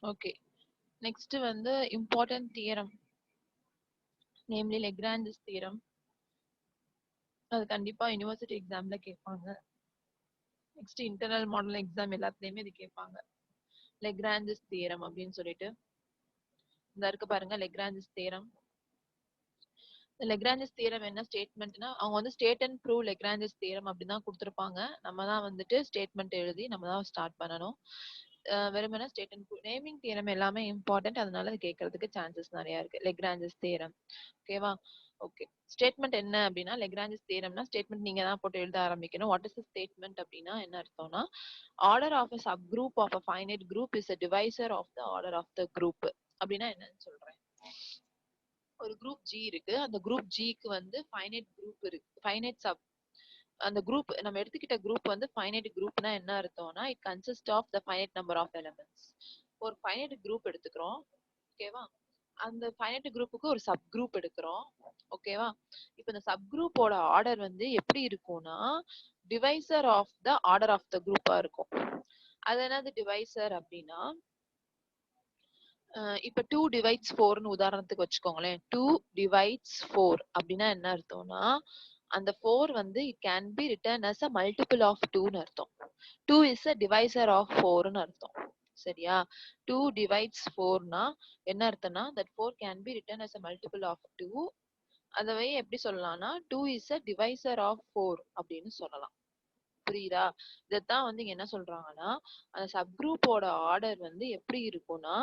Okay. Next வந்து important theorem, namely லெக்ரான்ஜஸ் theorem. அது கண்டிப்பா யுனிவர்சிட்டி எக்ஸாம்ல கேட்பாங்க. நெக்ஸ்ட் இன்டர்னல் மாடல் எக்ஸாம் எல்லாத்துலயுமே இது கேட்பாங்க. லெக்ரான்ஜஸ் தியரம் அப்படின்னு சொல்லிட்டு இந்த இருக்கு பாருங்க. லெக்ரான்ஜஸ் தியரம். லெக்ரான்ஜஸ் தியரம் என்ன ஸ்டேட்மெண்ட்னா, அவங்க வந்து ஸ்டேட் அண்ட் ப்ரூவ் லெக்ரான்ஜஸ் தியரம் அப்படின்னு தான் கொடுத்துருப்பாங்க. நம்ம தான் வந்துட்டு ஸ்டேட்மெண்ட் எழுதி நம்ம தான் ஸ்டார்ட் பண்ணணும். வெறுமனே state and prove. Naming theorem எல்லாமே இம்பார்ட்டன்ட், அதனால அது கேட்கறதுக்கு சான்சஸ் நிறைய இருக்கு. லெக்ரான்ஜஸ் தியரம். ஓகேவா? ஓகே. ஸ்டேட்மெண்ட் என்ன அப்படின்னா, லெக்ரான்ஜஸ் தியரம்னா ஸ்டேட்மெண்ட் நீங்க தான் போட்டு எழுத ஆரம்பிக்கணும். வாட் இஸ் தி ஸ்டேட்மெண்ட் அப்படின்னா என்ன அர்த்தம்னா, order of a subgroup of a finite group is a divisor of the order of the group. அப்படின்னா என்னன்னு சொல்றேன். ஒரு குரூப் G இருக்கு. அந்த குரூப் Gக்கு வந்து ஃபைனைட் குரூப் இருக்கு. ஃபைனைட் சப் அந்த குரூப் நம்ம எடுத்துக்கிட்ட குரூப் வந்து ஃபைனைட் குரூப்னா என்ன அர்த்தம்னா, it consist of the finite number of elements. ஒரு ஃபைனைட் குரூப் எடுத்துக்கிறோம். ஓகேவா? அந்த ஃபைனைட் குரூப்புக்கு ஒரு சப் குரூப் எடுக்கிறோம். ஓகேவா? இப்போ இந்த சப் குரூப்போட ஆர்டர் வந்து எப்படி இருக்கும்னா, divisor of the order of the குரூப்பா இருக்கும். அது என்னது டிவைசர் அப்படின்னா, இப்ப 2 divides 4ன்னு உதாரணத்துக்கு வச்சுக்கோங்களேன். 2 divides 4 அப்படின்னா என்ன அர்த்தம்னா, அந்த 4 வந்து it can be written as a multiple of 2ன்னு அர்த்தம். 2 is a divisor of 4ன்னு அர்த்தம். சரியா? 2 divides 4னா என்ன அர்த்தம்னா, that 4 can be written as a multiple of 2. அதுவே எப்படி சொல்லலாம்னா, 2 is a divisor of 4 அப்படின்னு சொல்லலாம். புரியுதா? இதத்தான் வந்து இங்க என்ன சொல்றாங்கன்னா, அந்த சப்குரூப்போட ஆர்டர் வந்து எப்படி இருக்கும்னா,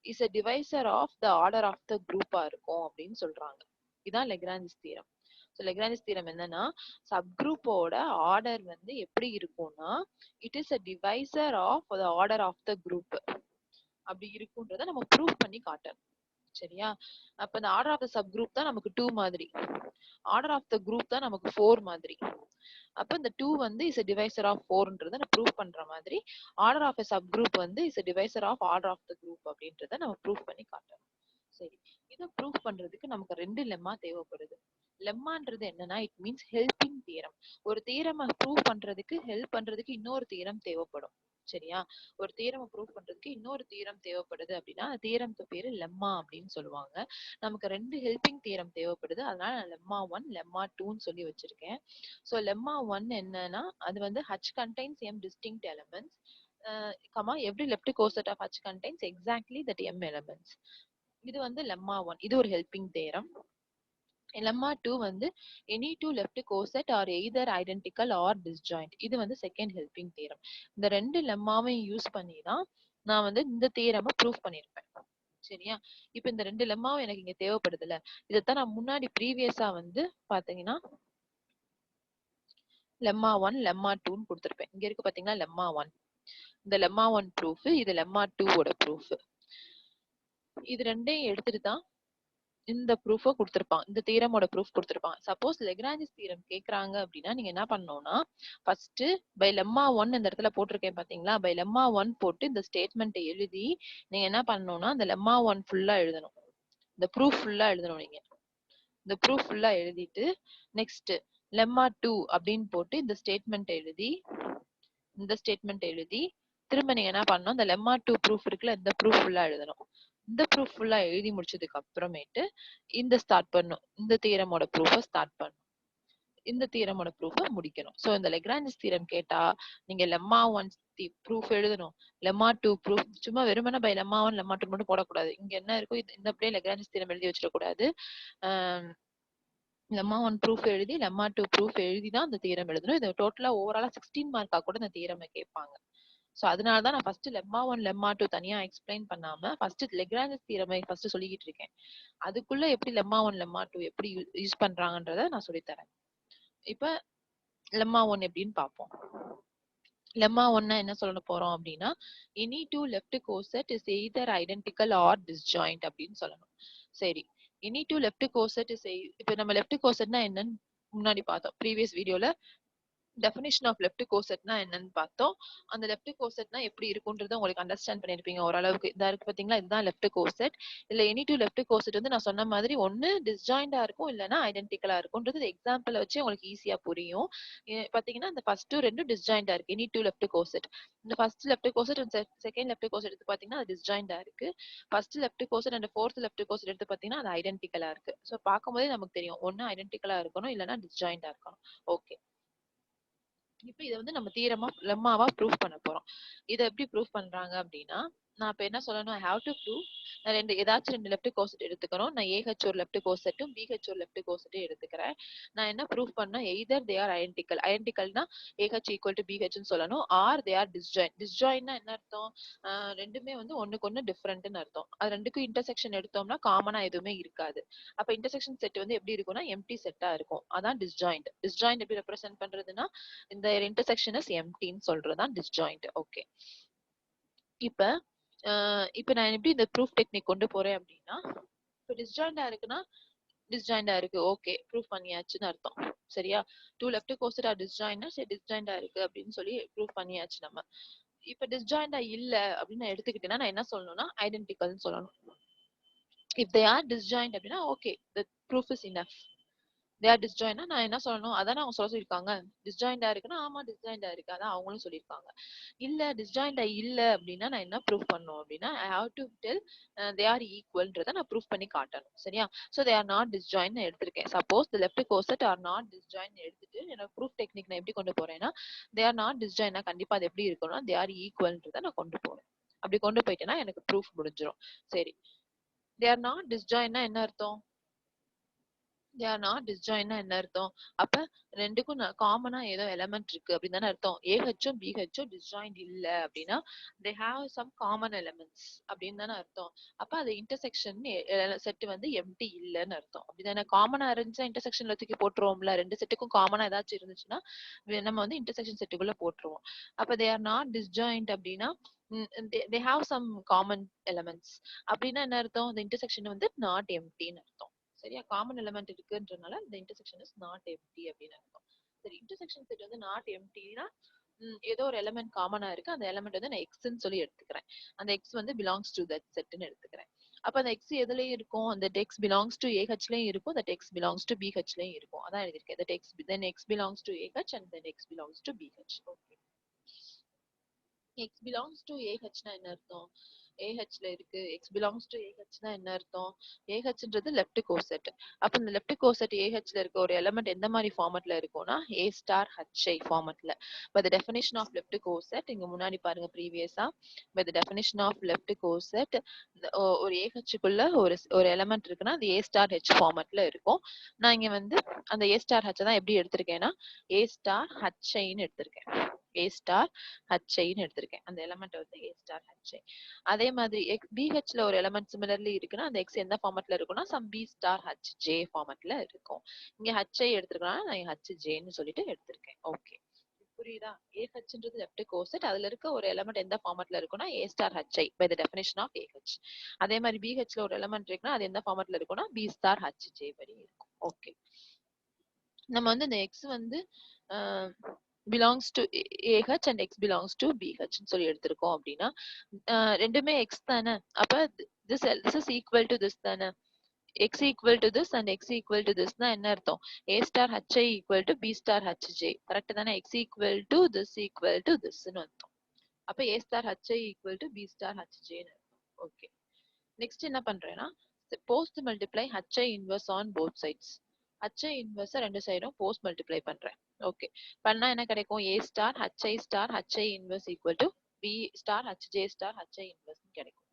is a divisor of the order of the குரூப்பா இருக்கும் அப்படின்னு சொல்றாங்க. இதான் Lagrange's theorem. So Lagrange's theorem என்னன்னா, சப்குரூப்போட ஆர்டர் வந்து எப்படி இருக்கும்னா, it is a divisor of the order of the group அப்படி இருக்குன்றத நம்ம ப்ரூவ் பண்ணி காட்டணும். சரியா? அப்ப இந்த order of the subgroup தான் நமக்கு 2 மாதிரி, ஆர்டர் ஆஃப் த குரூப் தான் நமக்கு 4 மாதிரி. அப்ப இந்த 2 வந்து இஸ் a divisor ஆஃப் 4ன்றத நான் ப்ரூவ் பண்ற மாதிரி, order of a subgroup வந்து is a divisor of order of the group அப்படின்றத நம்ம ப்ரூவ் பண்ணி காட்டணும். சரி, இதை ப்ரூவ் பண்றதுக்கு நமக்கு 2 லெம்மா தேவைப்படுது. லெம்மான்றது என்னன்னா, இட் மீன்ஸ் ஹெல்பிங் தியரம். ஒரு தியரமை ப்ரூவ் பண்றதுக்கு ஹெல்ப் பண்றதுக்கு இன்னொரு தியரம் தேவைப்படும். சரியா? ஒரு தியரம் ப்ரூவ் பண்றதுக்கு இன்னொரு தியரம் தேவைப்படுது அப்படின்னா, அந்த தியரம்க்கு பேரு லெம்மா அப்படின்னு சொல்லுவாங்க. நமக்கு 2 ஹெல்பிங் தியரம் தேவைப்படுது, அதனால நான் லெம்மா 1 லெம்மா 2ன்னு சொல்லி வச்சிருக்கேன். ஸோ லெம்மா 1 என்னன்னா, அது வந்து H contains m distinct elements, every left coset of H contains exactly that m elements. இது வந்து லெம்மா 1. இது ஒரு ஹெல்பிங் தியரம். லெம்மா 2 வந்து any two left coset are either identical or disjoint. இது வந்து செகண்ட் ஹெல்பிங் தியரம். இந்த 2 லெம்மாவையும் use பண்ணி தான் நான் வந்து இந்த தியரமை ப்ரூவ் பண்ணியிருப்பேன். சரியா? இப்போ இந்த 2 லெம்மாவும் எனக்கு இங்க தேவைப்படுதுல்ல, இதைத்தான் நான் முன்னாடி ப்ரீவியஸா வந்து பாத்தீங்கன்னா லெம்மா 1 லெம்மா 2ன்னு கொடுத்துருப்பேன். இங்க இருக்கு பாத்தீங்களா லெம்மா 1. இந்த லெம்மா 1 ப்ரூஃப், இது லெம்மா 2ஓட ப்ரூஃப். இது ரெண்டையும் எடுத்துட்டு தான் இந்த ப்ரூஃபை கொடுத்துருப்பான், இந்த தியரமோட ப்ரூஃப் கொடுத்துருப்பான். சப்போஸ் லெக்ரான்ஜஸ் தியரம் கேக்குறாங்க அப்படின்னா நீங்க என்ன பண்ணணும்னா, ஃபர்ஸ்ட் பை லெம்மா 1 இந்த இடத்துல போட்டிருக்கேன் பாத்தீங்களா, பை லெம்மா 1 போட்டு இந்த ஸ்டேட்மெண்ட்டை எழுதி நீங்க என்ன பண்ணணும்னா, இந்த லெம்மா 1 ஃபுல்லா எழுதணும். இந்த ப்ரூஃப் ஃபுல்லா எழுதணும். நீங்க இந்த ப்ரூஃப் ஃபுல்லா எழுதிட்டு நெக்ஸ்ட் லெம்மா 2 அப்படின்னு போட்டு இந்த ஸ்டேட்மெண்ட் எழுதி திரும்ப நீங்க என்ன பண்ணணும், இந்த லெம்மா 2 ப்ரூஃப் இருக்குல்ல, இந்த ப்ரூஃப் ஃபுல்லா எழுதணும். இந்த ப்ரூஃப் ஃபுல்லா எழுதி முடிச்சதுக்கு அப்புறமேட்டு இந்த ஸ்டார்ட் பண்ணும், இந்த தியரமோட ப்ரூஃபை ஸ்டார்ட் பண்ணும், இந்த தியரமோட ப்ரூஃபை முடிக்கணும். ஸோ இந்த லெக்ரான்ஜஸ் தியரம் கேட்டா நீங்க லெம்மா 1 ப்ரூஃப் எழுதணும், லெம்மா 2 ப்ரூஃப். சும்மா வெறுமனே பை லெம்மா 1 லெம்மா 2 மட்டும் போடக்கூடாது. இங்க என்ன இருக்கோ இந்த அப்படியே லெக்ரான்ஜஸ் தியரம் எழுதி வச்சிடக்கூடாது. லெம்மா 1 ப்ரூஃப் எழுதி லெம்மா 2 ப்ரூஃப் எழுதி தான் அந்த தியரம் எழுதணும். இது டோட்டலா ஓவராலா 16 மார்க்கா கூட இந்த தியரமை கேட்பாங்க. ஸோ அதனால தான் நான் ஃபர்ஸ்ட் லெம்மா 1 லெம்மா 2 தனியா எக்ஸ்பிளைன் பண்ணாம ஃபர்ஸ்ட் லெக்ரான்ஜஸ் தியரமை ஃபர்ஸ்ட் சொல்லிக்கிட்டு இருக்கேன். அதுக்குள்ள எப்படி லெம்மா 1 லெம்மா 2 எப்படி யூஸ் பண்றாங்கன்றத நான் சொல்லித்தரேன். இப்ப லெம்மா 1 எப்படின்னு பார்ப்போம். லெம்மா 1 என்ன சொல்ல போறோம் அப்படின்னா, any two left coset is either identical or disjoint அப்படின்னு சொல்லணும். சரி, any two left coset is இப்ப நம்ம லெஃப்ட் கோசெட்னா என்னன்னு முன்னாடி பார்த்தோம் ப்ரீவியஸ் வீடியோல. டெஃபினிஷன் ஆஃப் லெஃப்ட் கோசெட்னா என்னன்னு பார்த்தோம். அந்த லெஃப்ட் கோசெட்னா எப்படி இருக்கும்ன்றத உங்களுக்கு அண்டர்ஸ்டாண்ட் பண்ணிருப்பீங்க ஓரளவுக்கு. இதா இருக்கு பாத்தீங்களா, இதுதான் லெஃப்ட் கோசெட். இல்ல எனி டூ லெஃப்ட் கோசெட் வந்து நான் சொன்ன மாதிரி ஒன்னு டிஸ்ஜாயிண்டா இருக்கும், இல்லைன்னா ஐடென்டிக்கலா இருக்கும்ன்றது எக்ஸாம்பிள் வச்சு உங்களுக்கு ஈஸியா புரியும். பாத்தீங்கன்னா இந்த ஃபர்ஸ்ட் ரெண்டும் டிஸ்ஜாயிண்டா இருக்கு, எனி டூ லெஃப்ட் கோசெட். இந்த first left coset and second left coset எடுத்து பாத்தீங்கன்னா அது டிஸ்ஜாயிண்டா இருக்கு. First left coset and fourth left coset எடுத்து பாத்தீங்கன்னா அது ஐடென்டிக்கலா இருக்கு. ஸோ பார்க்கும்போதே நமக்கு தெரியும் ஒன்னு ஐடென்டிக்கலா இருக்கணும், இல்லைன்னா டிஸ்ஜாயிண்டா இருக்கணும். ஓகே, இப்ப இதை வந்து நம்ம தீரமா லெம்மாவா ப்ரூவ் பண்ண போறோம். இதை எப்படி ப்ரூவ் பண்றாங்க அப்படின்னா, நான் இப்ப என்ன சொல்லணும், ஐ ஹாவ் டு ப்ரூவ். நான் ஏதாச்சும் ரெண்டு லெஃப்ட் கோசெட் எடுத்துக்கணும். நான் ஏஹெச் ஒரு லெஃப்ட் கோசெட்டும் பிஹெச் ஒரு லெஃப்ட் கோசெட்டும் எடுத்துக்கிறேன். நான் என்ன ப்ரூவ் பண்ணா, எய்தர் தே ஆர் ஐடென்டிக்கல். ஐடென்டிக்கல்னா ஏஹெச் ஈக்குவல் டு பிஹெச்னு சொல்லணும். Or they are disjoint. டிஸ்ஜாயின்னா என்ன அர்த்தம்? ரெண்டுமே வந்து ஒண்ணுக்கு ஒண்ணு டிஃபரெண்ட்னு அர்த்தம். அது ரெண்டுக்கும் இன்டர்செக்ஷன் எடுத்தோம்னா காமனா எதுவுமே இருக்காது. அப்ப இன்டர்செக்ஷன் செட் வந்து எப்படி இருக்கும்னா எம்டி செட்டா இருக்கும். அதான் டிஸ்ஜாயிண்ட். டிஸ்ஜாயிண்ட் எப்படி ரெப்ரசென்ட் பண்றதுன்னா, இந்த இன்டர்செக்ஷன் இஸ் எம்டின்னு சொல்றதுதான் டிஸ்ஜாயிண்ட். ஓகே, இப்ப இப்ப நான் எப்படி இந்த ப்ரூஃப் டெக்னிக் கொண்டு போறேன் அப்படின்னா, இப்ப டிஸ்ஜாயிண்டா இருக்குன்னா டிஸ்ஜாயிண்டா இருக்கு, ஓகே ப்ரூஃப் பண்ணியாச்சுன்னு அர்த்தம். சரியா? டூ லெஃப்ட் கோசெட் ஆர் டிஸ்ஜாயிண்ட்னா சரி டிஸ்ஜாயிண்டா இருக்கு அப்படின்னு சொல்லி ப்ரூஃப் பண்ணியாச்சு நம்ம. இப்ப டிஸ்ஜாயிண்டா இல்ல அப்படின்னு நான் எடுத்துக்கிட்டேன்னா நான் என்ன சொல்லணும்னா ஐடென்டிக்கல்னு சொல்லணும். if they are disjoint அப்படின்னா okay, the proof is enough. they are disjoint நான் என்ன சொல்லணும், அதானே அவங்க சொல்லியிருக்காங்க. டிஸ்ஜாயிண்டா இருக்குன்னா ஆமா டிஸ்ஜாயிண்டா இருக்கு, அதான் அவங்களும் சொல்லியிருக்காங்க. இல்ல டிஸ்ஜாயிண்டா இல்ல அப்படின்னா நான் என்ன ப்ரூஃப் பண்ணணும் அப்படின்னா, I have to tell they are ஈக்குவல்ன்றத நான் ப்ரூஃப் பண்ணி காட்டணும். சரியா? So they are not disjoint எடுத்திருக்கேன். Suppose the left coset are not disjoint எடுத்துட்டு என்னோட ப்ரூஃப் டெக்னிக் நான் எப்படி கொண்டு போறேன்னா, தே ஆர் நாட் டிஸ்ஜாயின்னா கண்டிப்பா அது எப்படி இருக்கணும்னா தே ஆர் ஈக்குவல்ன்றத நான் கொண்டு போறேன். அப்படி கொண்டு போயிட்டேன்னா எனக்கு ப்ரூஃப் முடிஞ்சிடும். சரி, தே ஆர் நாட் டிஸ்ஜாயின்னா என்ன அர்த்தம்? தே ஆர் நாட் டிஸ்ஜாயின்னா என்ன அர்த்தம்? அப்ப ரெண்டுக்கும் காமனா ஏதோ எலமெண்ட் இருக்கு அப்படின்னு தானே அர்த்தம். ஏஹெச்சும் பிஹெச்சும் டிஸ்ஜாயிண்ட் இல்ல அப்படின்னா they have some common elements அப்படின்னு தானே அர்த்தம். அப்ப அது இன்டர்செக்ஷன் செட் வந்து எம்டி இல்லன்னு அர்த்தம். அப்படிதானே? காமனா இருந்துச்சா இன்டர்செக்ஷன்ல தூக்கி போட்டுருவோம்ல, ரெண்டு செட்டுக்கும் காமனா ஏதாச்சும் இருந்துச்சுன்னா நம்ம வந்து இன்டர்செக்ஷன் செட்டுக்குள்ள போட்டுருவோம். அப்ப தே ஆர் நாட் டிஸ்ஜாயிண்ட் அப்படின்னா they have some common elements அப்படின்னா என்ன அர்த்தம்? இந்த இன்டர்செக்ஷன் வந்து நாட் எம்டின்னு அர்த்தம். சரியா? காமன் எலிமெண்ட் இருக்குன்றனால இந்த இன்டர்செக்ஷன் இஸ் நாட் எம்டி அப்படின்னு அர்த்தம். சரி, இன்டர்செக்ஷன் செட் வந்து நாட் எம்டினா ஏதோ ஒரு எலிமெண்ட் காமனா இருக்கு, அந்த எலிமெண்ட் வந்து நான் எக்ஸ்ன்னு சொல்லி எடுத்துக்கிறேன். அந்த எக்ஸ் வந்து பிலாங்ஸ் டு தட் செட்னு எடுத்துக்கிறேன். அப்ப அந்த எக்ஸ் எதுலயும் இருக்கும், அந்த எக்ஸ் பிலாங்ஸ் டு ஏஹெச்லயும் இருக்கும், தட் எக்ஸ் பிலாங்ஸ் டு பிஹெச்லயும் இருக்கும். அதான் எழுதியிருக்கேன். That X then X belongs to AH and then X belongs to BH. Okay, X belongs to ஏஹெச்னா என்ன அர்த்தம்? ஏஹெச்ல இருக்கு, எக்ஸ் பிலாங்ஸ் டு ஏஹெச்னா என்ன அர்த்தம்? ஏஹெச்ன்றது லெஃப்ட் கோசெட். அப்ப இந்த லெஃப்ட் கோசெட் ஏஹெச்ல இருக்க ஒரு எலிமெண்ட் எந்த மாதிரி ஃபார்மட்ல இருக்கும்னா ஏ ஸ்டார் ஹெச்ஐ ஃபார்மட்ல. By the definition of left coset இங்க முன்னாடி பாருங்க ப்ரீவியஸா, by the definition of left coset ஒரு ஏஹெச்சுக்குள்ள ஒரு எலிமெண்ட் இருக்குன்னா அது ஏ ஸ்டார் ஹெச் ஃபார்மட்ல இருக்கும். நான் இங்க வந்து அந்த ஏ ஸ்டார் ஹெச் தான் எப்படி எடுத்திருக்கேன்னா ஏ ஸ்டார் ஹெச்ஐன்னு எடுத்திருக்கேன். ஏ ஸ்டார் ஹெச்ஐன்னு எடுத்திருக்கேன். அந்த எலிமெண்ட் வந்து ஏ ஸ்டார் ஹெச்ஐ. அதே மாதிரி பிஹெச்ல ஒரு எலிமெண்ட் சிமிலர்லி இருக்குன்னா அந்த எக்ஸ் எந்த ஃபார்மட்ல இருக்கும்னா some B star H J ஃபார்மட்ல இருக்கும். இங்க ஹெச்ஐ எடுத்திருக்கேன், நான் ஹெச் ஜேன்னு சொல்லிட்டு எடுத்திருக்கேன். ஓகே, புரியுதா? ஏஹெச்ன்றது லெஃப்ட் கோசெட், அதுல இருக்க ஒரு எலிமெண்ட் எந்த ஃபார்மட்ல இருக்கும்னா A star HI by the definition of AH. அதே மாதிரி பிஹெச்ல ஒரு எலிமெண்ட் இருக்குன்னா அது எந்த ஃபார்மட்ல இருக்கும்னா பி ஸ்டார் ஹெச் ஜே படி இருக்கும். ஓகே, நம்ம வந்து இந்த எக்ஸ் வந்து belongs to AH and X belongs to BH ன்னு சொல்லி எடுத்திருக்கோம் அப்படின்னா ரெண்டுமே X தானே. அப்ப this is equal to this தானே. X equal to this and X equal to this னா என்ன அர்த்தம்? A star HI equal to B star HJ. Correct தானே? X equal to this equal to this ன்னு அர்த்தம். அப்ப A star HI equal to B star HJ ன்னு அர்த்தம். Okay, next என்ன பண்றேன்னா post multiply HI inverse on both sides. HI inverse ரெண்டு சைடும் போஸ்ட் மல்டிப்ளை பண்றேன். ஓகே, பண்ணா என்ன கிடைக்கும்? A star HI star HI inverse equal to B star HJ star HI inverse கிடைக்கும்.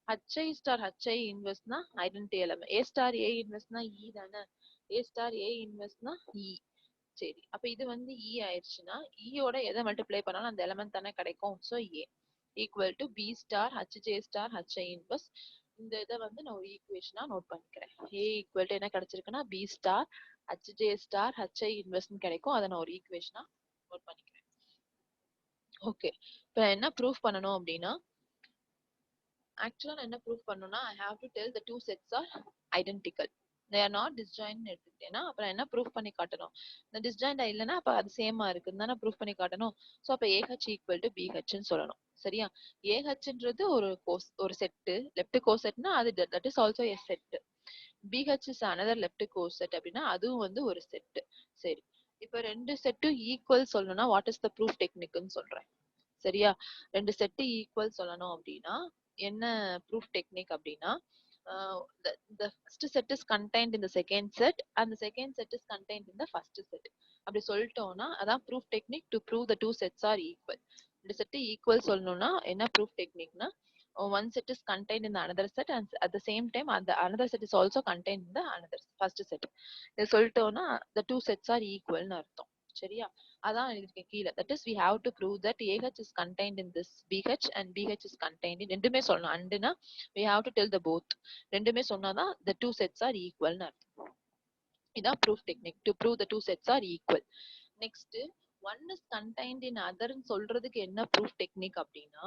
HI star HI inverse னா identity element. A star A inverse னா E தானே. A star A inverse னா E. சரி, அப்ப இது வந்து E ஆயிடுச்சுன்னா E ஓட எதை மல்டிப்ளை பண்ணாலும் அந்த எலிமெண்ட் தானே கிடைக்கும். So A equal to B star HJ star HI inverse. இந்த இதை வந்து நான் ஒரு ஈக்குவேஷனா நோட் பண்ணிக்கிறேன். A equal to என்ன கிடைச்சிருக்குன்னா B star HJ star HI inverse கிடைக்கும். அதை நான் ஒரு ஈக்குவேஷனா நோட் பண்ணிக்கிறேன். ஓகே, இப்போ என்ன ப்ரூஃப் பண்ணணும் அப்படின்னா, ஆக்சுவலா நான் என்ன ப்ரூஃப் பண்ணணும்னா I have to tell the two sets are identical. they are not disjoint எடுத்துக்கிட்டேன்னா அப்புறம் என்ன ப்ரூஃப் பண்ணி காட்டணும்? இந்த டிஸ்ஜாயிண்ட் இல்லைன்னா அப்ப அது சேமா இருக்குன்னு தானே ப்ரூஃப் பண்ணி காட்டணும். ஸோ அப்ப ஏஹெச் ஈக்குவல் டு பிஹெச்ன்னு சொல்லணும். சரியா? ஏஹெச்ன்றது ஒரு செட்டு, லெஃப்ட் கோசெட்னா அது that is also a set. B H is another left coset அப்படின்னா அதுவும் வந்து ஒரு செட். சரி, இப்ப ரெண்டு செட்டும் ஈக்குவல் சொல்லணும்னா வாட் இஸ் த ப்ரூஃப் டெக்னிக்னு சொல்றேன். சரியா? ரெண்டு செட்டு ஈக்குவல் சொல்லணும் அப்படின்னா என்ன ப்ரூஃப் டெக்னிக் அப்படின்னா the first set is contained in the second set and the second set is contained in the first set. அப்படி சொல்லிட்டோம்னா அதான் proof technique to prove the two sets are equal. ரெண்டு set equal சொல்லணும்னா என்ன proof டெக்னிக்னா one set is contained in the another set and at the same time the another set is also contained in the another first set. இது சொல்லிட்டோம்னா the two sets are equal ன்னு அர்த்தம். சரியா? அதான் இதுக்கு கீழே that is we have to prove that AH is contained in this BH and BH is contained in ரெண்டுமே சொல்லணும். அண்டுனா we have to tell the both. ரெண்டுமே சொன்னாதான் the two sets are equal ன்னு அர்த்தம். இதான் proof technique to prove the two sets are equal. Next one is contained in other ன்னு சொல்றதுக்கு என்ன proof technique அப்படின்னா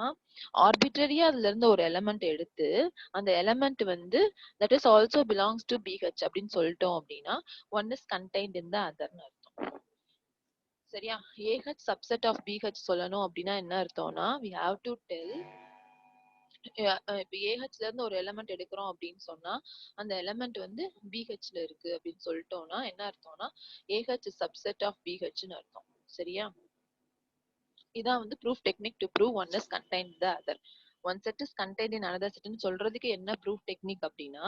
ஆர்பிட்ரரியா அதுல இருந்து ஒரு எலமெண்ட் எடுத்து அந்த எலமெண்ட் வந்து that is also belongs to BH அப்படின்னு சொல்லிட்டோம் அப்படின்னா one is contained in the other ன்னு அர்த்தம். சரியா? AH subset of BH சொல்லணும் அப்படின்னா என்ன அர்த்தம்னா we have to tell இப்ப AH ல இருந்து ஒரு எலிமெண்ட் எடுக்கிறோம் அப்படின்னு சொன்னா அந்த எலிமெண்ட் வந்து BH ல இருக்கு அப்படின்னு சொல்லிட்டோம்னா என்ன அர்த்தம்னா AH subset of BH ன்னு அர்த்தம். சரியா? இதான் வந்து proof technique to prove one is contained in the other. one set is contained in another set ன்னு சொல்றதுக்கு என்ன proof technique அப்படின்னா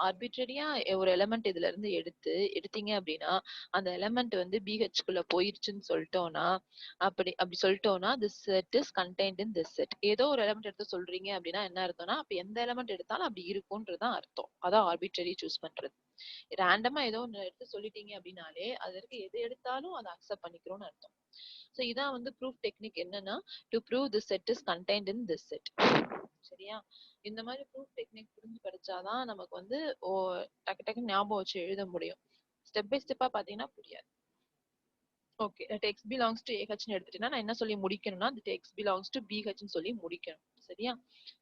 ஆர்பிட்ரரியா ஒரு எலிமெண்ட் இதுல இருந்து எடுத்தீங்க அப்படின்னா அந்த எலிமெண்ட் வந்து BH குள்ள போயிருச்சுன்னு சொல்லிட்டோம்னா அப்படி சொல்லிட்டோம்னா this set is contained in this set. ஏதோ ஒரு எலிமெண்ட் எடுத்து சொல்றீங்க அப்படின்னா என்ன அர்த்தம்னா அப்ப எந்த எலிமெண்ட் எடுத்தாலும் அப்படி இருக்கும்ன்றதுதான் அர்த்தம். அதான் ஆர்பிட்ரரி சூஸ் பண்றது. ரேண்டமா ஏதோ ஒன்று எடுத்து சொல்லிட்டீங்க அப்படின்னாலே அதற்கு எது எடுத்தாலும் அதை அக்செப்ட் பண்ணிக்கிறோம்னு அர்த்தம். ஸோ இதான் வந்து ப்ரூஃப் டெக்னிக் என்னன்னா to prove this set is contained in this set. சரியா? இந்த மாதிரி ப்ரூஃப் டெக்னிக் புரிஞ்சு படிச்சாதான் நமக்கு வந்து டக்கு டக்கு ஞாபகம் வச்சு எழுத முடியும். ஸ்டெப் பை ஸ்டெப்பா பாத்தீங்கன்னா புரியாது. ஓகே, எக்ஸ் பிலாங்ஸ் டு ஏஹெச்னு எடுத்துட்டீங்கன்னா நான் என்ன சொல்லி முடிக்கணும்னா எக்ஸ் பிலாங்ஸ் டு பிஹெச்னு சொல்லி முடிக்கணும். சரியா?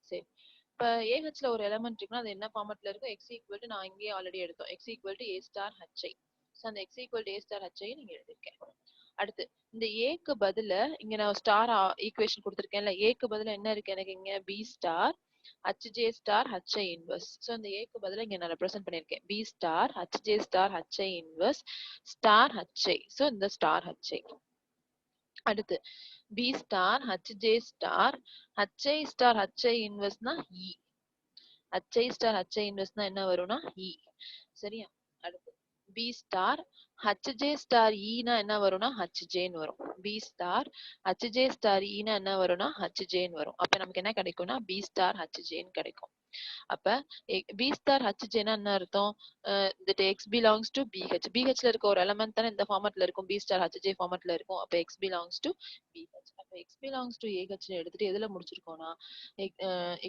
சரி, இப்ப ஏஹெச்ல ஒரு எலிமெண்ட் இருக்குன்னா அது என்ன ஃபார்மட்ல இருக்கும்? எக்ஸ் ஈக்குவல் டு நான் இங்கேயே ஆல்ரெடி எடுத்தோம். X equal to A star HI. So அந்த X equal to A star HI நீங்க எழுதிருக்கேன். அடுத்து இந்த ஏக்கு பதில இங்க நான் ஸ்டார் ஈக்குவேஷன் கொடுத்துருக்கேன்ல, ஏக்கு பதில என்ன இருக்கு எனக்கு இங்க B star HJ star HI inverse. So இந்த ஏக்கு பதில இங்க நான் ரெப்ரசென்ட் பண்ணிருக்கேன் B star HJ star HI inverse star HI. So இந்த ஸ்டார் ஹச்ஐ. அடுத்து B star HJ star HI star HI இன்வர்ஸ்னா இ. ஹச்ஐ ஸ்டார் ஹச்ஐ இன்வர்ஸ்னா என்ன வரும்னா இ. சரியா? அடுத்து பி ஸ்டார் ஹச்ஜே ஸ்டார் ஈனா என்ன வரும்னா ஹச்ஜேன்னு வரும். பி ஸ்டார் ஹச்ஜே ஸ்டார் ஈனா என்ன வரும்னா ஹச்ஜேன்னு வரும். அப்ப நமக்கு என்ன கிடைக்கும்னா பி ஸ்டார் ஹச்ஜேன்னு கிடைக்கும். அப்ப பி ஸ்டார் ஹச்ஜேனா என்ன அர்த்தம்? That X belongs to BH. பிஹெச்ல இருக்க ஒரு எலமெண்ட் தானே இந்த ஃபார்மட்ல இருக்கும், பி ஸ்டார் ஹச்ஜே ஃபார்மட்ல இருக்கும். அப்ப எக்ஸ் பிலாங்ஸ் டு பிஹெச். அப்ப எக்ஸ் பிலாங்ஸ் டு ஏஹெச்னு எடுத்துட்டு எதுல முடிச்சிருக்கோம்னா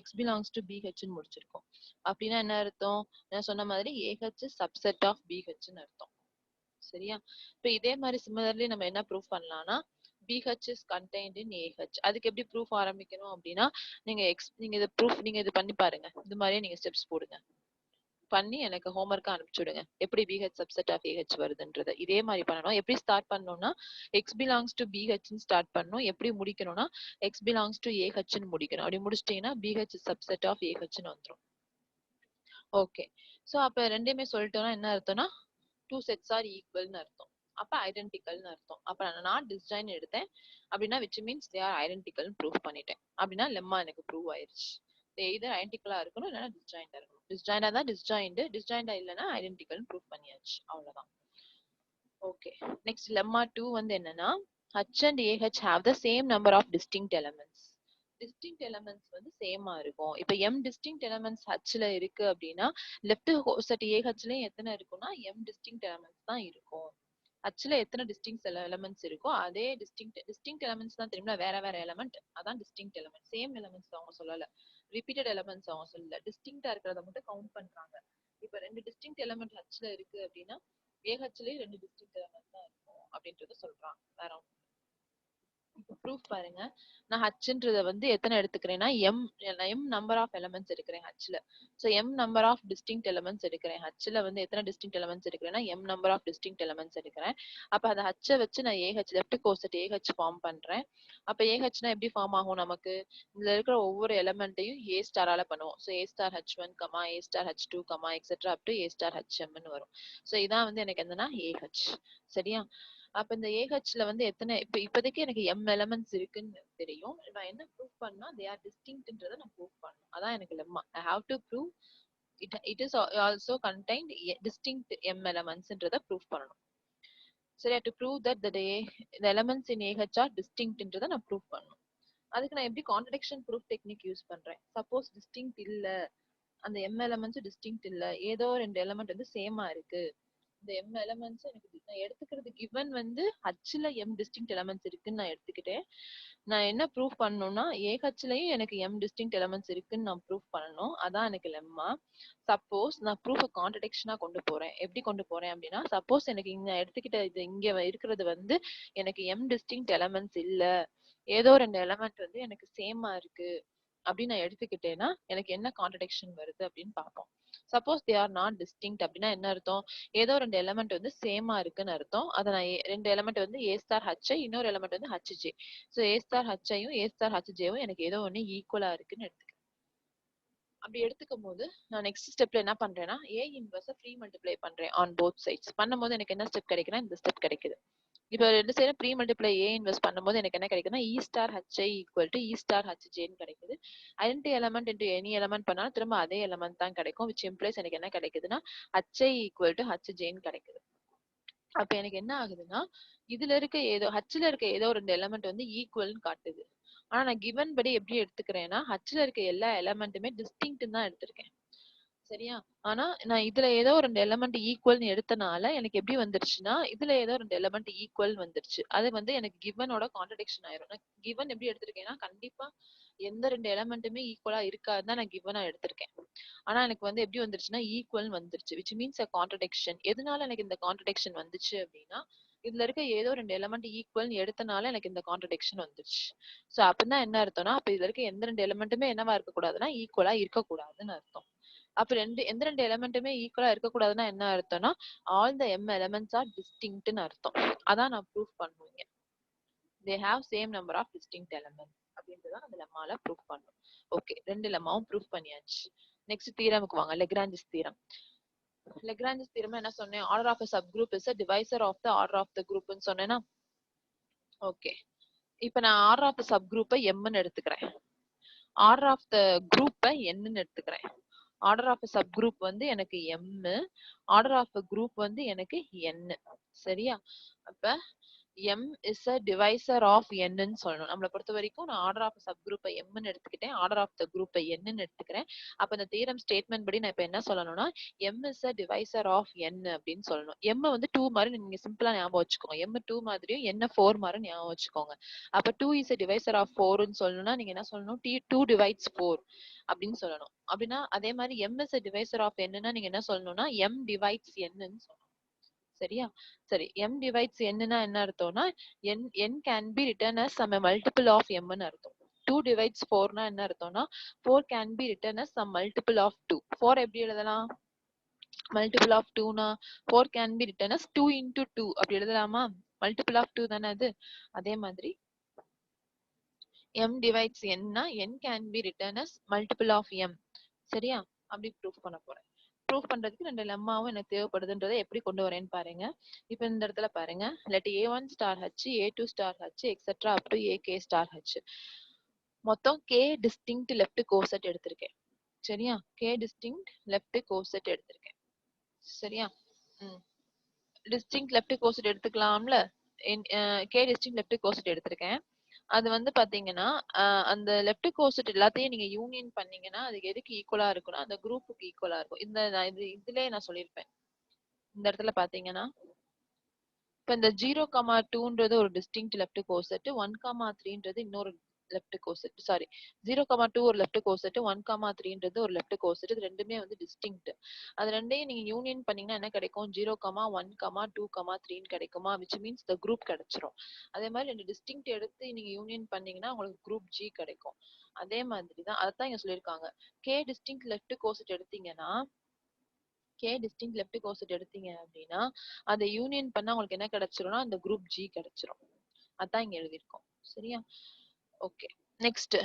எக்ஸ் பிலாங்ஸ் டு பிஹெச்னு முடிச்சிருக்கோம். அப்படின்னா என்ன அர்த்தம்? நான் சொன்ன மாதிரி ஏஹெச் சப்செட் ஆஃப் பிஹெச்னு அர்த்தம். சரியா? இப்ப இதே மாதிரி சிமிலர்லி நம்ம என்ன ப்ரூஃப் பண்ணலாம்னா BH is contained in AH. அதுக்கு எப்படி ப்ரூஃப் ஆரம்பிக்கணும் அப்படின்னா நீங்க இதை ப்ரூஃப் நீங்க இது பண்ணி பாருங்க. இது மாதிரியே நீங்க ஸ்டெப்ஸ் போடுங்க. பண்ணி எனக்கு ஹோம்ஒர்க்கா அனுப்பிச்சுடுங்க எப்படி BH சப்செட் ஆஃப் AH வருதுன்றது. இதே மாதிரி பண்ணணும். எப்படி ஸ்டார்ட் பண்ணணும்னா X belongs to BH start பண்ணணும். எப்படி முடிக்கணும்னா எக்ஸ் பிலாங்ஸ் டு AHன்னு முடிக்கணும். அப்படி முடிச்சிட்டீங்கன்னா BH சப்செட் ஆஃப் AHன்னு வந்துடும். ஓகே, ஸோ அப்ப ரெண்டுமே சொல்லிட்டோம்னா என்ன அர்த்தம்னா டூ செட்ஸ் ஆர் ஈக்குவல்னு அர்த்தம். அப்ப ஐடென்டிக்கல்னு அர்த்தம். அப்ப நான் டிஸ்ஜாயின் எடுத்தேன் அப்படின்னா விச் மீன்ஸ் தே ஆர் ஐடென்டிக்கல்னு ப்ரூவ் பண்ணிட்டேன். அப்படின்னா லெம்மா எனக்கு ப்ரூவ் ஆயிருச்சு. எய்தர் ஐடென்டிக்கலா இருக்கணும் இல்லைன்னா டிஸ்ஜாயிண்டா இருக்கணும். டிஸ்ஜாயிண்டா தான் டிஸ்ஜாயிண்டா இல்லைன்னா ஐடென்டிக்கல்னு ப்ரூவ் பண்ணியாச்சு. அவ்வளவுதான். ஓகே, நெக்ஸ்ட் லெம்மா 2 வந்து என்னன்னா H and AH have the same number of distinct elements. Distinct elements வந்து சேமா இருக்கும். இப்ப m டிஸ்டிங்க்ட் எலமெண்ட்ஸ் ஹச்ல இருக்கு அப்படின்னா லெஃப்ட் செட் ஏஹெச்லயும் எத்தனை இருக்கும்னா m டிஸ்டிங்க்ட் எலமெண்ட்ஸ் தான் இருக்கும். ஹச்ல எத்தனை டிஸ்டிங்க்ட் எலமெண்ட்ஸ் இருக்கோ அதே டிஸ்டிங்க்ட் எலமெண்ட்ஸ் தான் தெரியுமா, வேற வேற எலமெண்ட். அதான் டிஸ்டிங்க்ட் எலமெண்ட். சேம் எலமெண்ட்ஸ் அவங்க சொல்லல, ரிப்பீட்டட் எலமெண்ட்ஸ் அவங்க சொல்லல, டிஸ்டிங்க்டா இருக்கிறத மட்டும் கவுண்ட் பண்றாங்க. இப்ப ரெண்டு டிஸ்டிங்க்ட் எலமெண்ட் ஹச்ல இருக்கு அப்படின்னா ஏஹெச்லயும் ரெண்டு டிஸ்டிங்க்ட் எலமெண்ட் தான் இருக்கும் அப்படின்றத சொல்றாங்க. வேற இப்போ ப்ரூஃப் பாருங்க. நான் ஹச்ன்றத வந்து எத்தனை எடுத்துக்கிறேன்னா எம் நம்பர் ஆஃப் எலிமெண்ட்ஸ் எடுக்கிறேன் ஹச்ல. So M number of distinct elements எடுக்கிறேன். ஹச்ல வந்து எத்தனை டிஸ்டிங்க்ட் எலிமெண்ட்ஸ் எடுக்கிறேன்னா M number of distinct elements எடுக்கிறேன். அப்ப அந்த ஹச்சை வச்சு நான் AH left coset AH form பண்றேன். அப்ப ஏஹெச்னா எப்படி ஃபார்ம் ஆகும் நமக்கு? இதுல இருக்கிற ஒவ்வொரு எலிமெண்ட்டையும் ஏ ஸ்டாரால பண்ணுவோம். So A star H one comma A star H two comma etcetera up to A star ஹச்எம்னு வரும். ஸோ இதான் வந்து எனக்கு என்னன்னா ஏஹெச். சரியா? அப்ப இந்த ஏஹெச்ல வந்து எத்தனை இப்போதைக்கு எனக்கு எம் எலிமெண்ட்ஸ் இருக்குன்னு தெரியும். நான் என்ன ப்ரூவ் பண்ணா தே ஆர் டிஸ்டிங்க்ட்ன்றதை நான் ப்ரூவ் பண்ணணும். அதான் எனக்கு lemma. I have to prove it is also contained distinct M எலிமெண்ட்ஸ்ன்றதை ப்ரூவ் பண்ணணும். சரியா? To prove that the elements in AH are டிஸ்டிங்க்ட்ன்றதை நான் ப்ரூவ் பண்ணணும். அதுக்கு நான் எப்படி கான்ட்ரடிக்ஷன் ப்ரூஃப் டெக்னிக் யூஸ் பண்றேன்? சப்போஸ் டிஸ்டிங்க்ட் இல்ல, அந்த எம் எலிமெண்ட்ஸ் டிஸ்டிங்க்ட் இல்ல, ஏதோ ரெண்டு எலிமெண்ட் வந்து சேமா இருக்கு, இந்த எம் எலிமெண்ட்ஸ் எனக்கு நான் எடுத்துக்கிறது கிவன் வந்து ஹச்ல எம் டிஸ்டிங்க்ட் எலிமெண்ட்ஸ் இருக்குன்னு நான் எடுத்துக்கிட்டேன். நான் என்ன ப்ரூஃப் பண்ணணும்னா ஏஹெச்லயும் எனக்கு எம் டிஸ்டிங்க்ட் எலிமெண்ட்ஸ் இருக்குன்னு நான் ப்ரூஃப் பண்ணணும். அதான் எனக்கு லெம்மா. சப்போஸ் நான் ப்ரூஃப் கான்ட்ரடிக்ஷனா கொண்டு போறேன். எப்படி கொண்டு போறேன் அப்படின்னா, சப்போஸ் எனக்கு இங்க எடுத்துக்கிட்ட இது இங்க இருக்கிறது வந்து எனக்கு எம் டிஸ்டிங்க்ட் எலிமெண்ட்ஸ் இல்ல, ஏதோ ரெண்டு எலிமெண்ட் வந்து எனக்கு சேமா இருக்கு அப்படின்னு நான் எடுத்துக்கிட்டேன்னா எனக்கு என்ன கான்ட்ரடிக்ஷன் வருது அப்படின்னு பார்ப்போம். Suppose they are not distinct அப்படின்னா என்ன அர்த்தம்? ஏதோ ரெண்டு எலிமெண்ட் வந்து சேமா இருக்குன்னு அர்த்தம். அதை நான் ரெண்டு எலிமெண்ட் வந்து ஏ ஸ்டார் ஹச், இன்னொரு எலிமெண்ட் வந்து H J. So A star ஹச்ஐயும் A star H ஜேவும் எனக்கு ஏதோ ஒன்று ஈக்குவலா இருக்குன்னு எடுத்துக்கிறேன். அப்படி எடுத்துக்கும் போது நான் நெக்ஸ்ட் ஸ்டெப்ல என்ன பண்றேன்னா ஏ இன்வர்ஸை ஃப்ரீ மல்டிப்ளை பண்றேன் ஆன் போத் சைட்ஸ். பண்ணும்போது எனக்கு என்ன ஸ்டெப் கிடைக்குன்னா இந்த ஸ்டெப் கிடைக்குது. இப்போ ரெண்டு சைடும் ப்ரீ மல்டிப்ளை ஏ இன்வெஸ்ட் பண்ணும்போது எனக்கு என்ன கிடைக்குதுன்னா e star H i equal to e star ஹச்ஜேன்னு கிடைக்குது. Identity element into any element பண்ணாலும் திரும்ப அதே எலமெண்ட் தான் கிடைக்கும். விச் இம்ப்ளைஸ் எனக்கு என்ன கிடைக்குதுன்னா ஹச்ஐ ஈக்குவல் டு ஹச்ஜேன்னு கிடைக்குது. அப்ப எனக்கு என்ன ஆகுதுன்னா இதுல இருக்க ஏதோ ஹச்ல இருக்க ஏதோ ரெண்டு எலமெண்ட் வந்து ஈக்குவல்னு காட்டுது. ஆனா நான் கிவன் படி எப்படி எடுத்துக்கிறேன்னா ஹச்ல இருக்க எல்லா எலமெண்ட்டுமே டிஸ்டிங்க்ட் தான் எடுத்திருக்கேன். சரியா? ஆனா நான் இதுல ஏதோ ரெண்டு எலிமெண்ட் ஈக்குவல்னு எடுத்தனால எனக்கு எப்படி வந்துருச்சுன்னா இதுல ஏதோ ரெண்டு எலிமெண்ட் ஈக்குவல் வந்துருச்சு. அது வந்து எனக்கு கிவனோட கான்ட்ரடிக்ஷன் ஆயிரும். நான் கிவன் எப்படி எடுத்திருக்கேன்னா கண்டிப்பா எந்த ரெண்டு எலிமெண்ட்டுமே ஈக்குவலா இருக்காதுதான் நான் கிவனா எடுத்திருக்கேன். ஆனா எனக்கு வந்து எப்படி வந்துருச்சுன்னா ஈக்குவல் வந்துருச்சு, விச் மீன்ஸ் அ கான்ட்ரடிக்ஷன். எதனால எனக்கு இந்த கான்ட்ரடிக்ஷன் வந்துச்சு அப்படின்னா இதுல இருக்க ஏதோ ரெண்டு எலிமெண்ட் ஈக்குவல்னு எடுத்தனால எனக்கு இந்த கான்ட்ரடிக்ஷன் வந்துருச்சு. சோ அப்படின்னா என்ன அர்த்தம்னா அப்ப இதுல இருக்க எந்த ரெண்டு எலிமெண்ட்டுமே என்னவா இருக்கக்கூடாதுன்னா ஈக்குவலா இருக்கக்கூடாதுன்னு அர்த்தம். அப்ப எந்த ரெண்டு எலிமெண்ட்டுமே ஈக்குவலா இருக்கக்கூடாதுன்னா என்ன அர்த்தம்னா all the M elements are டிஸ்டிங்க்ட்னு அர்த்தம். அதான் நான் ப்ரூஃப் பண்ணுவீங்க. They have same number of distinct elements அப்படின்றத அந்த லெம்மால ப்ரூஃப் பண்ணும். ஓகே, ரெண்டு லெம்மாவும் ப்ரூஃப் பண்ணியாச்சு. நெக்ஸ்ட் தீரமுக்கு வாங்க. லெக்ராஞ்சிஸ் தீரம். லெக்ராஞ்சிஸ் தீரம் என்ன சொன்னேன்? Order of a subgroup is a divisor of the order of the group ன்னு சொன்னேனா? ஓகே, இப்போ நான் ஆர்டர் ஆஃப் த சப்குரூப்பை எம்னு எடுத்துக்கிறேன். ஆர்டர் ஆஃப் த குரூப்பை என்னன்னு எடுத்துக்கிறேன். ஆர்டர் ஆஃப் சப் குரூப் வந்து எனக்கு எம், ஆர்டர் ஆஃப் குரூப் வந்து எனக்கு என். சரியா? அப்ப M is a divisor of என்னன்னு சொல்லணும். நம்மளை பொறுத்த வரைக்கும் நான் ஆர்டர் ஆஃப் சப் குரூப்பை எம்னு எடுத்துக்கிட்டேன், ஆர்டர் ஆஃப் த குரூப்பை என்னன்னு எடுத்துக்கிறேன். அப்ப இந்த தியரம் ஸ்டேட்மெண்ட் படி நான் இப்ப என்ன சொல்லணும்னா M is a divisor of N அப்படின்னு சொல்லணும். எம் வந்து 2 மாதிரி நீங்க சிம்பிளா ஞாபகம் வச்சுக்கோங்க. எம் 2 மாதிரியும் என்ன 4 மாதிரி ஞாபகம் வச்சுக்கோங்க. அப்ப 2 இஸ் அ டிவைசர் ஆஃப் 4ன்னு சொல்லணும்னா நீங்க என்ன சொல்லணும்? 2 divides 4 அப்படின்னு சொல்லணும். அப்படின்னா அதே மாதிரி M is a divisor of என்னன்னா நீங்க என்ன சொல்லணும்னா எம் டிவைட்ஸ் என்னன்னு சொல்லணும். சரியா? சரி, m divides n-னா என்ன அர்த்தம்னா n can be written as some multiple of m ன்னு அர்த்தம். 2 divides 4னா என்ன அர்த்தம்னா 4 can be written as some multiple of 2. 4 எப்படி எழுதலாம்? multiple of 2னா 4 can be written as 2 into 2 அப்படி எழுதலாமா? multiple of 2 தானே அது. அதே மாதிரி m divides n-னா n can be written as multiple of m. சரியா? அப்படி ப்ரூஃப் பண்ண போறேன். ப்ரூஃப் பண்றதுக்கு ரெண்டு லெம்மாவும் எனக்கு தேவைப்படுதுன்றதை எப்படி கொண்டு வரேன்னு பாருங்க. இப்போ இந்த இடத்துல பாருங்க, let a1 star h, a2 star h, etc. up to ak star h. மொத்தம் k distinct left coset எடுத்திருக்கேன். சரியா? k distinct left coset எடுத்திருக்கேன். சரியா? distinct left coset எடுத்துக்கலாம்ல. k distinct left coset எடுத்திருக்கேன். அது வந்து பாத்தீங்கன்னா அந்த லெஃப்ட் கோசெட் எல்லாத்தையும் நீங்க யூனியன் பண்ணீங்கன்னா அதுக்கு எதுக்கு ஈக்குவலா இருக்கும்னா அந்த குரூப்புக்கு ஈக்குவலா இருக்கும். இதுலயே நான் சொல்லியிருப்பேன். இந்த இடத்துல பாத்தீங்கன்னா இப்ப இந்த 0,2ன்றது ஒரு டிஸ்டிங்க்ட் லெஃப்ட் கோசெட், 1,3ன்றது இன்னொரு லெஃப்ட் கோசெட் சாரி 0,2 ஒரு லெஃப்ட் கோசெட் 1,3ன்றது ஒரு லெஃப்ட் கோசெட் இது ரெண்டுமே வந்து டிஸ்டிங்க்ட் அது ரெண்டையும் நீங்க யூனியன் பண்ணீங்கன்னா என்ன கிடைக்கும் 0,1,2,3 கிடைக்குமா which means the group கிடைச்சிரும் அதே மாதிரி ரெண்டு டிஸ்டிங்க்ட் எடுத்து நீங்க யூனியன் பண்ணீங்கன்னா உங்களுக்கு குரூப் G கிடைக்கும் அதே மாதிரி தான் அதான் இங்க சொல்லியிருக்காங்க K distinct left coset எடுத்தீங்கன்னா K distinct left coset எடுத்தீங்க அப்படின்னா அதை யூனியன் பண்ணா உங்களுக்கு என்ன கிடைச்சிரும்னா அந்த குரூப் G கிடைச்சிரும் அதான் இங்க எழுதியிருக்கோம் சரியா okay next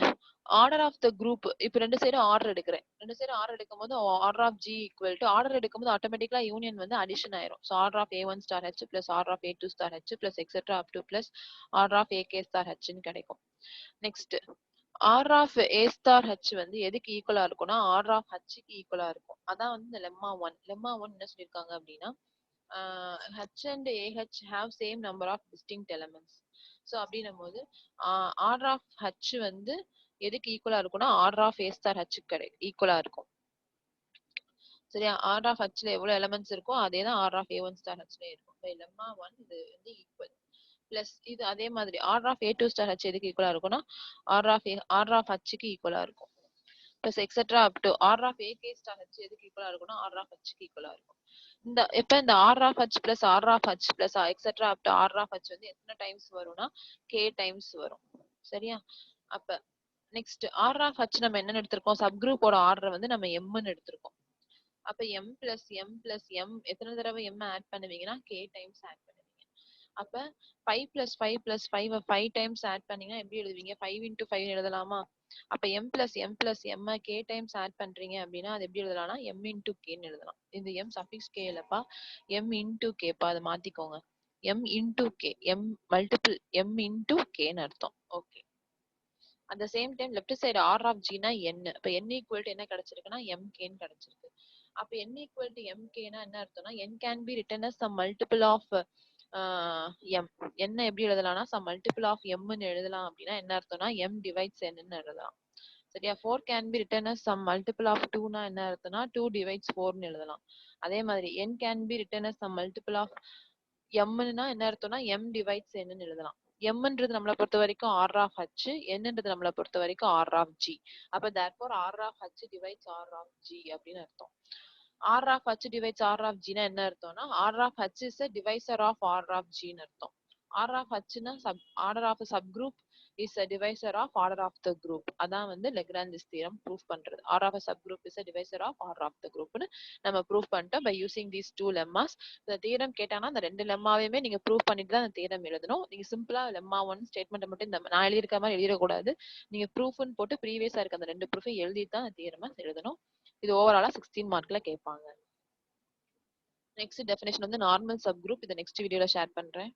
order of the group இப்போ ரெண்டு சைடும் ஆர்டர் எடுக்கிறேன் ரெண்டு சைடும் ஆர்டர் எடுக்கும்போது order of G equal to order எடுக்கும்போது ஆட்டோமேட்டிக்கலா யூனியன் வந்து அடிஷன் ஆயிரும் so order of A1 star H plus order of A2 star H plus etcetera up to plus order of AK star Hன்னு கிடைக்கும் next order of A star H வந்து எதுக்கு ஈக்குவலா இருக்கும்னா ஆர்டர் ஆஃப் Hக்கு ஈக்குவலா இருக்கும் அதான் வந்து இந்த லெம்மா ஒன் என்ன சொல்லியிருக்காங்க அப்படின்னா H and AH have same number of distinct elements so அப்படின்னும் போது ஆர்டர் ஆஃப் H வந்து எதுக்கு ஈக்குவலா இருக்கும்னா order of A star H ஈக்குவலா இருக்கும் சரியா ஆர்டர் ஆஃப் Hல எவ்வளவு எலிமெண்ட்ஸ் இருக்கோ அதே தான் ஆர்டர் ஆஃப் A1 ஸ்டார் Hல இருக்கும் பை லெம்மா 1 இது வந்து ஈக்குவல் பிளஸ் இது அதே மாதிரி order of A2 star H எதுக்கு ஈக்குவலா இருக்கும்னா ஆர்டர் ஆஃப் Hக்கு ஈக்குவலா இருக்கும் plus etcetera up to order of AK star H எதுக்கு ஈக்குவலா இருக்கும்னா ஆர்டர் ஆஃப் Hக்கு ஈக்குவலா இருக்கும் இந்த order of H plus order of H plus etcetera up to order of H வந்து எத்தனை டைம்ஸ் வரும்னா K டைம்ஸ் வரும் சரியா அப்ப நெக்ஸ்ட் ஆர்டர் ஆஃப் H நம்ம என்ன எடுத்திருக்கோம் சப் குரூப்போட ஆர்டர் வந்து நம்ம எம்னு எடுத்திருக்கோம் அப்ப M பிளஸ் M எத்தனை தடவை M ஆட் பண்ணுவீங்கன்னா K டைம்ஸ் ஆட் பண்ணுவீங்க அப்ப 5 பிளஸ் 5 பிளஸ் 5 டைம்ஸ் ஆட் பண்ணீங்கன்னா எப்படி எழுதுவீங்க 5 into 5 எழுதலாமா அப்ப M plus M K times add பண்றீங்க அப்படின்னா அது எப்படி எழுதலாம்னா M into Kன்னு எழுதலாம் இந்த M சஃபிக்ஸ் K இல்லப்பா M into K பா அதை மாத்திக்கோங்க M into K M multiple M into Kன்னு அர்த்தம் okay at the same time left side r of g னா n அப்ப n equal to என்ன கிடைச்சிருக்குன்னா mk ன்னு கிடைச்சிருக்கு அப்ப n equal to mk னா என்ன அர்த்தம்னா n can be written as some multiple of m என்ன எப்படி எழுதலாம்னா some multiple of m ன்னு எழுதலாம் அப்படின்னா என்ன அர்த்தம்னா m divides n ன்னு எழுதலாம் சரியா 4 can be written as some multiple of 2 னா என்ன அர்த்தம்னா 2 divides 4 ன்னு எழுதலாம் அதே மாதிரி n can be written as some multiple of m ன்னா என்ன அர்த்தம்னா m divides n ன்னு எழுதலாம் mன்றது நம்மளை பொறுத்த வரைக்கும் r of h nன்றது நம்மளை பொறுத்த வரைக்கும் r of g அப்ப therefore r of h divides r of g அப்படின்னு அர்த்தம் r of h divides r of g னா என்ன அர்த்தம்னா r of h is a divisor of r of g ன்னு அர்த்தம் r of h னா order of a subgroup is a divisor of order of the group அதான் வந்து Lagrange's theorem proof பண்றது r of a subgroup is a divisor of order of the group னு நம்ம proof பண்ணிட்டோம் by using these two lemmas இந்த theorem கேட்டாங்கன்னா அந்த ரெண்டு லெம்மாவையுமே நீங்க proof பண்ணிட்டு தான் அந்த theorem எழுதணும் நீங்க சிம்பிளா லெம்மா 1 ஸ்டேட்மெண்ட் மட்டும் இந்த நான் எழுதியிருக்க மாதிரி எழுதிடக்கூடாது நீங்க ப்ரூஃப்னு போட்டு ப்ரீவியஸா இருக்க அந்த ரெண்டு ப்ரூஃபை எழுதிட்டு தான் அந்த தியரமை எழுதணும் இது ஓவராலா 16 மார்க்ல கேட்பாங்க நெக்ஸ்ட் டெஃபினேஷன் வந்து நார்மல் சப் குரூப் இதை நெக்ஸ்ட் வீடியோல ஷேர் பண்றேன்